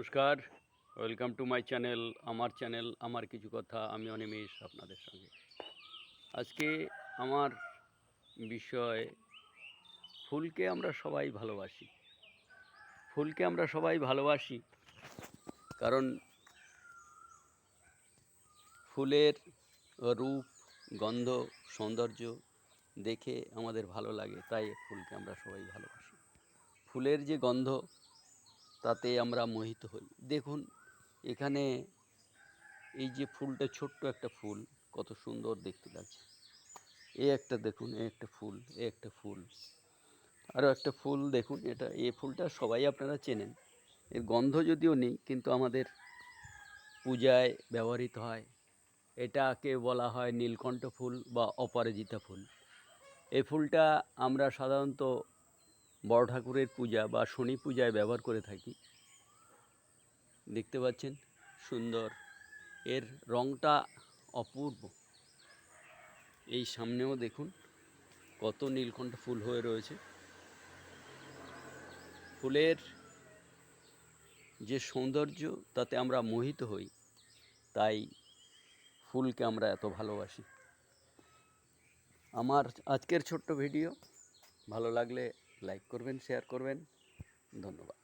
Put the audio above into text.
নমস্কার, welcome to my channel. আমার channel আমার কিছু কথা, আমি অনিমেষ আপনাদের সঙ্গে। আজকে আমার বিষয়, ফুলকে আমরা সবাই ভালোবাসি। ফুলকে আমরা সবাই ভালোবাসি কারণ ফুলের রূপ, গন্ধ, সৌন্দর্য দেখে আমাদের ভালো লাগে, তাই ফুলকে আমরা সবাই ভালোবাসি। ফুলের যে গন্ধ, তাতে আমরা মোহিত হই। দেখুন এখানে এই যে ফুলটা, ছোট্ট একটা ফুল, কত সুন্দর দেখতে লাগছে। এ একটা দেখুন, এ একটা ফুল, এ একটা ফুল, আরও একটা ফুল দেখুন। এই ফুলটা সবাই আপনারা চেনেন। এর গন্ধ যদিও নেই, কিন্তু আমাদের পূজায় ব্যবহৃত হয়। এটাকে বলা হয় নীলকণ্ঠ ফুল বা অপরাজিতা ফুল। এই ফুলটা আমরা সাধারণত বড় ঠাকুরের পূজা বা শনি পূজায় ব্যবহার করে থাকি। দেখতে পাচ্ছেন সুন্দর, এর রঙটা অপূর্ব। এই সামনেও দেখুন কত নীলকণ্ঠ ফুল হয়ে রয়েছে। ফুলের যে সৌন্দর্য, তাতে আমরা মোহিত হই, তাই ফুলকে আমরা এত ভালোবাসি। আমার আজকের ছোট্ট ভিডিও ভালো লাগলে লাইক করবেন, শেয়ার করবেন। ধন্যবাদ।